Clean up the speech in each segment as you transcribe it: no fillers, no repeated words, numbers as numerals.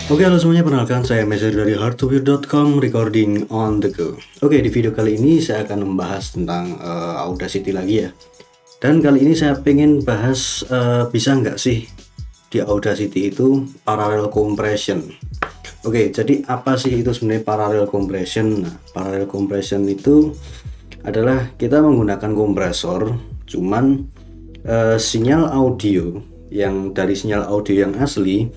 Oke, halo semuanya, perkenalkan saya Mesir dari hardtopir.com, recording on the go. Oke, di video kali ini saya akan membahas tentang Audacity lagi ya. Dan kali ini saya pengen bahas bisa nggak sih di Audacity itu parallel compression. Oke, jadi apa sih itu sebenarnya parallel compression? Nah, parallel compression itu adalah kita menggunakan kompresor, cuman sinyal audio yang dari sinyal audio yang asli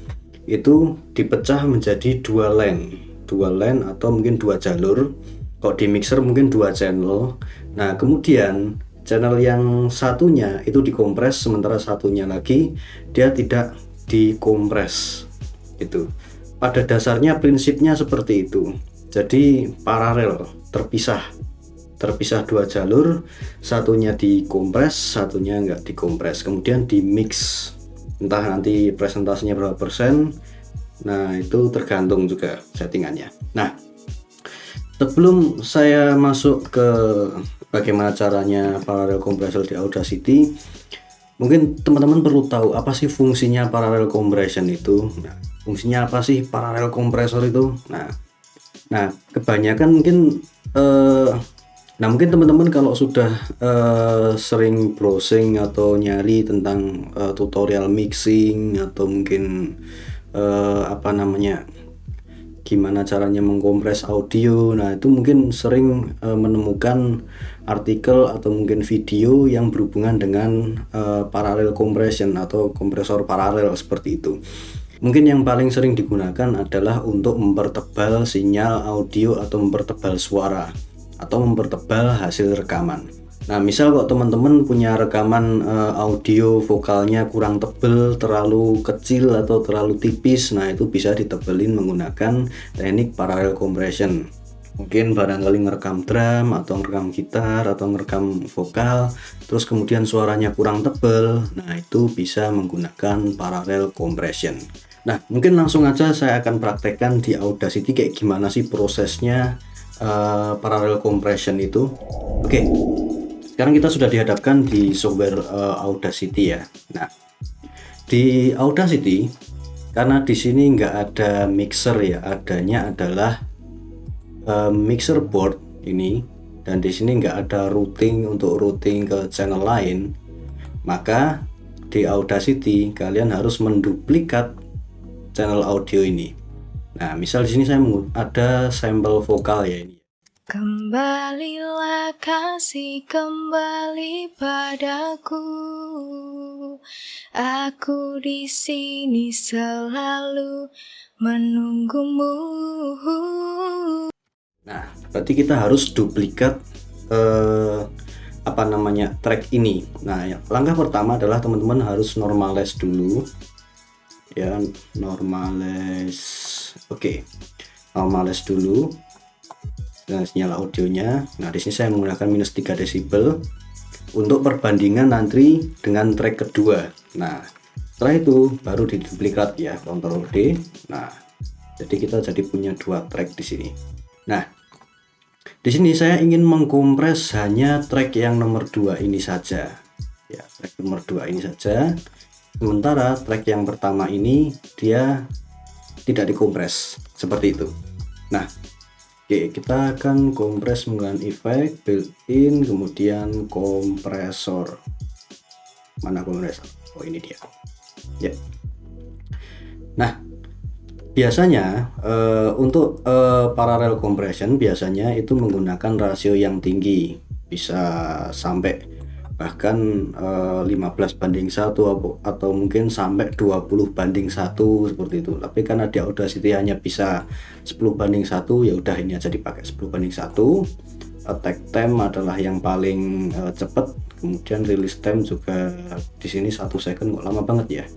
itu dipecah menjadi dua line atau mungkin dua jalur. Kalau di mixer mungkin dua channel. Nah, kemudian channel yang satunya itu dikompres, sementara satunya lagi dia tidak dikompres. Itu pada dasarnya prinsipnya seperti itu. Jadi paralel, terpisah dua jalur, satunya dikompres, satunya nggak dikompres, kemudian di mix, entah nanti presentasinya berapa persen. Nah, itu tergantung juga settingannya. Nah, sebelum saya masuk ke bagaimana caranya parallel compressor di Audacity, mungkin teman-teman perlu tahu apa sih fungsinya parallel compression itu. Nah, fungsinya apa sih parallel compressor itu? Nah, kebanyakan mungkin mungkin teman-teman kalau sudah sering browsing atau nyari tentang tutorial mixing atau mungkin gimana caranya mengkompres audio. Nah, itu mungkin sering menemukan artikel atau mungkin video yang berhubungan dengan parallel compression atau kompresor paralel seperti itu. Mungkin yang paling sering digunakan adalah untuk mempertebal sinyal audio atau mempertebal suara atau mempertebal hasil rekaman. Nah, misal kok teman-teman punya rekaman audio vokalnya kurang tebel, terlalu kecil atau terlalu tipis, nah itu bisa ditebelin menggunakan teknik parallel compression. Mungkin barangkali ngerekam drum atau ngerekam gitar atau ngerekam vokal, terus kemudian suaranya kurang tebel, nah itu bisa menggunakan parallel compression. Nah, mungkin langsung aja saya akan praktekkan di Audacity kayak gimana sih prosesnya parallel compression itu. Oke, sekarang kita sudah dihadapkan di software Audacity ya. Nah, di Audacity karena di sini nggak ada mixer ya, adanya adalah mixer board ini, dan di sini nggak ada routing untuk routing ke channel lain, maka di Audacity kalian harus menduplikat channel audio ini. Nah, misal di sini saya ada sampel vokal ya ini. Kembalilah kasih kembali padaku, aku di sini selalu menunggumu. Nah, berarti kita harus duplikat track ini. Nah, langkah pertama adalah teman-teman harus normalize dulu ya, normalize. Oke, normalize dulu dengan sinyal audionya. Nah, di sini saya menggunakan -3 desibel untuk perbandingan nanti dengan track kedua. Nah, setelah itu baru diduplikat ya, Ctrl D. Nah, jadi kita punya dua track di sini. Nah, di sini saya ingin mengkompres hanya track yang nomor 2 ini saja. Ya, track nomor 2 ini saja. Sementara track yang pertama ini dia tidak dikompres seperti itu. Nah, oke, kita akan kompres menggunakan efek built-in, kemudian kompresor. Mana kompresor? Oh, ini dia. Ya. Nah, biasanya untuk parallel compression biasanya itu menggunakan rasio yang tinggi, bisa sampai bahkan 15:1 atau mungkin sampai 20:1 seperti itu. Tapi karena di Audacity hanya bisa 10:1, ya udah ini aja dipakai 10:1. Attack time adalah yang paling cepat, kemudian release time juga di sini 1 second, kok lama banget ya.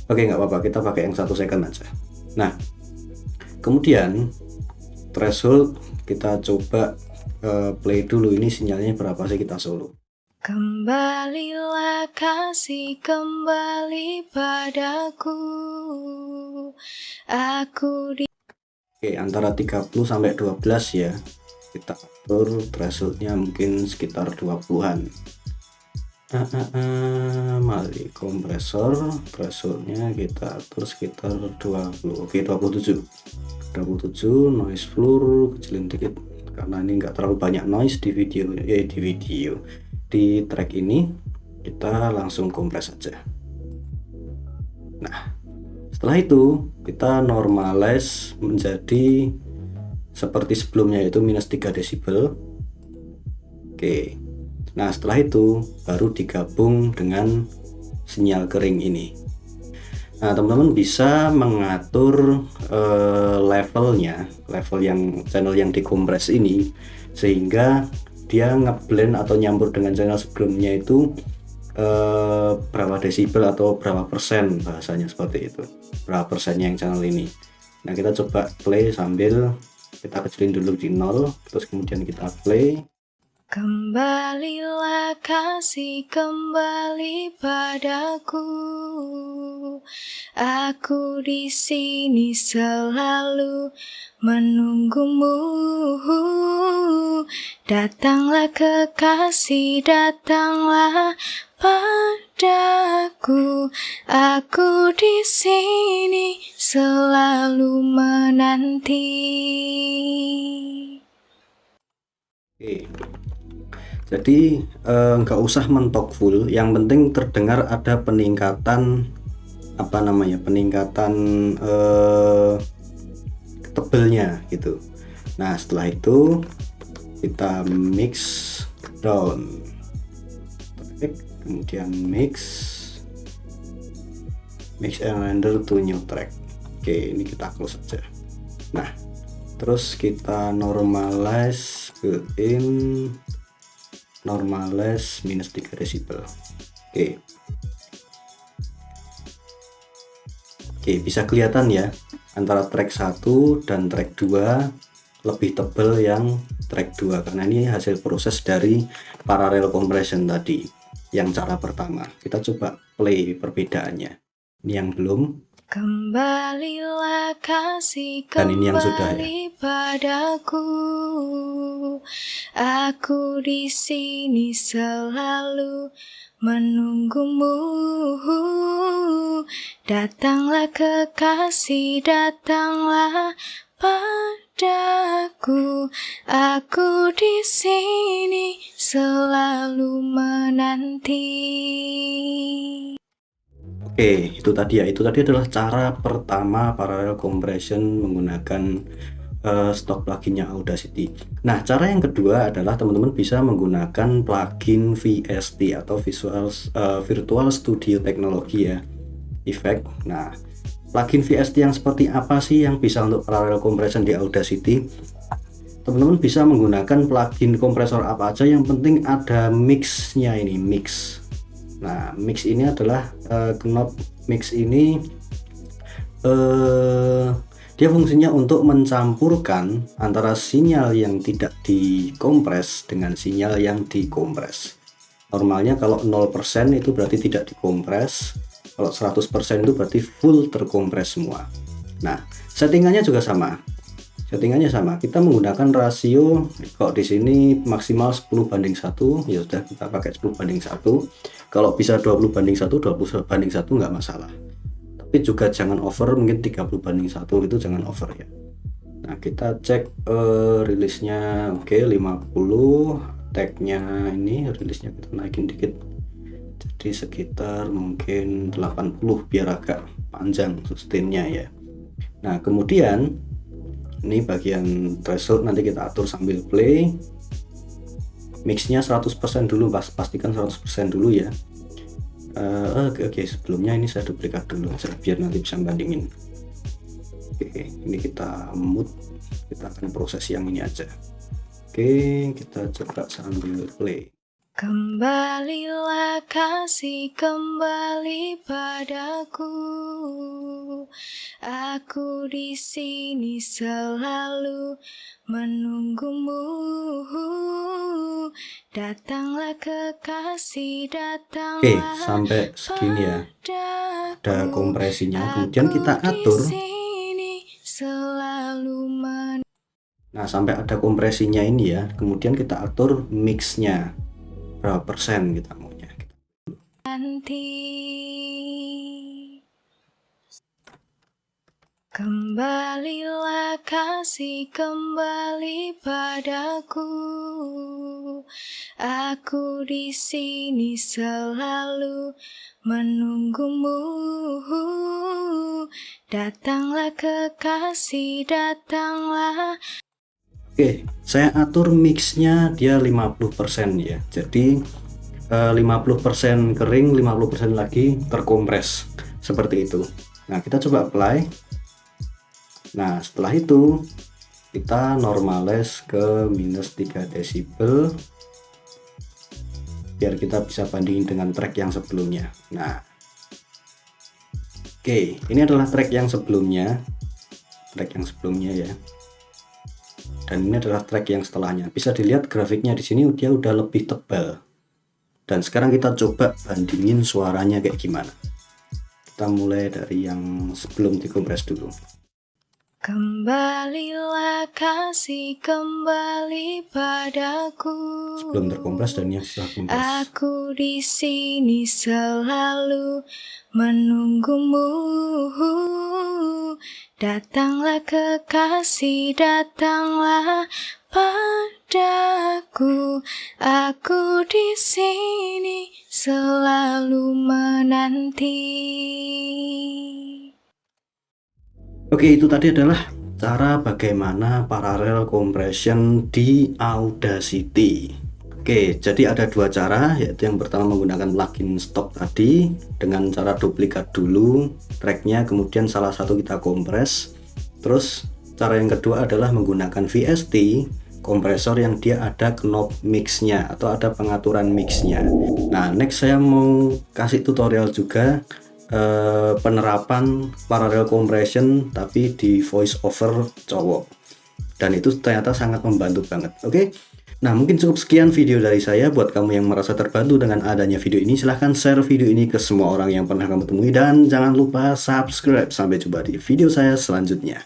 Oke, nggak apa-apa, kita pakai yang 1 second aja. Nah, kemudian threshold kita coba play dulu, ini sinyalnya berapa sih, kita solo. Kembalilah kasih kembali padaku, aku di... Oke, antara 30 sampai 12 ya. Kita atur thresholdnya mungkin sekitar 20-an. Mari kompresor thresholdnya kita atur sekitar 20. Oke, 27 noise floor kecilin dikit karena ini enggak terlalu banyak noise di track ini. Kita langsung kompres saja. Nah, setelah itu kita normalize menjadi seperti sebelumnya, yaitu -3 desibel. Oke, nah setelah itu baru digabung dengan sinyal kering ini. Nah, teman-teman bisa mengatur level yang channel yang dikompres ini, sehingga dia ngeblend atau nyampur dengan channel sebelumnya itu berapa desibel atau berapa persen, bahasanya seperti itu, berapa persennya yang channel ini. Nah, kita coba play sambil kita kecilin dulu di 0, terus kemudian kita play. Kembalilah kasih kembali padaku, aku di sini selalu menunggumu. Datanglah kekasih, datanglah padaku, aku di sini selalu menanti. Oke. Jadi nggak usah mentok full, yang penting terdengar ada peningkatan peningkatan tebelnya gitu. Nah, setelah itu kita mix down, kemudian mix and render to new track. Oke, ini kita close saja. Nah, terus kita normalize ke normalize -3 desibel. Oke, bisa kelihatan ya, antara track 1 dan track 2 lebih tebal yang track 2 karena ini hasil proses dari parallel compression tadi yang cara pertama. Kita coba play perbedaannya. Ini yang belum. Kembalilah kasih Dan ini yang sudah ya. Padaku, aku di sini selalu menunggumu. Datanglah kekasih, datanglah padaku, aku di sini selalu menanti. Oke, itu tadi adalah cara pertama parallel compression menggunakan stock pluginnya Audacity. Nah, cara yang kedua adalah teman-teman bisa menggunakan plugin VST atau Virtual Studio Technology ya, effect. Nah, plugin VST yang seperti apa sih yang bisa untuk parallel compression di Audacity? Teman-teman bisa menggunakan plugin kompresor apa aja, yang penting ada mixnya ini, mix. Nah, mix ini adalah knob mix ini dia fungsinya untuk mencampurkan antara sinyal yang tidak dikompres dengan sinyal yang dikompres. Normalnya kalau 0% itu berarti tidak dikompres, kalau 100% itu berarti full terkompres semua. Nah, settingannya juga sama. Kita menggunakan rasio, kalau di sini maksimal 10:1, ya sudah kita pakai 10:1. Kalau bisa 20:1, 20:1 nggak masalah. Tapi juga jangan over, mungkin 30:1 itu jangan over ya. Nah, kita cek rilisnya, oke, 50, tagnya ini rilisnya kita naikin dikit. Jadi sekitar mungkin 80 biar agak panjang sustainnya ya. Nah, kemudian ini bagian threshold nanti kita atur sambil play. Mixnya 100% dulu, pastikan 100% dulu ya. Oke, sebelumnya ini saya duplikat dulu biar nanti bisa bandingin. Oke, ini kita mute, kita akan proses yang ini aja. Oke, kita coba sambil play. Kembalilah kasih kembali padaku, aku di sini selalu menunggumu. Datanglah kekasih, datanglah. Oke, sampai segini ya. Ada kompresinya, kemudian kita atur. Nah, sampai ada kompresinya ini ya, kemudian kita atur mixnya berapa persen kita maunya. nanti. Kembalilah kasih kembali padaku. Aku di sini selalu menunggumu. Datanglah kekasih, datanglah. Oke, saya atur mixnya dia 50% ya. Jadi 50% kering, 50% lagi terkompres seperti itu. Nah, kita coba apply. Nah, setelah itu kita normalize ke -3 desibel biar kita bisa bandingin dengan track yang sebelumnya. Nah, oke, ini adalah track yang sebelumnya ya, dan ini adalah track yang setelahnya. Bisa dilihat grafiknya di sini dia udah lebih tebal. Dan sekarang kita coba bandingin suaranya kayak gimana. Kita mulai dari yang sebelum dikompres dulu. Kembalilah kasih kembali padaku. Sebelum terkompres dan yang setelah kompres. Aku di sini selalu menunggumu. Datanglah kekasih, datanglah padaku. Aku di sini selalu menanti. Oke, itu tadi adalah cara bagaimana parallel compression di Audacity. Oke, jadi ada dua cara, yaitu yang pertama menggunakan plugin stock tadi dengan cara duplikat dulu tracknya, kemudian salah satu kita kompres. Terus cara yang kedua adalah menggunakan VST kompresor yang dia ada knob mixnya atau ada pengaturan mixnya. Nah, next saya mau kasih tutorial juga penerapan parallel compression tapi di voice over cowok, dan itu ternyata sangat membantu banget. Oke, nah mungkin cukup sekian video dari saya. Buat kamu yang merasa terbantu dengan adanya video ini, silahkan share video ini ke semua orang yang pernah kamu temui, dan jangan lupa subscribe. Sampai jumpa di video saya selanjutnya.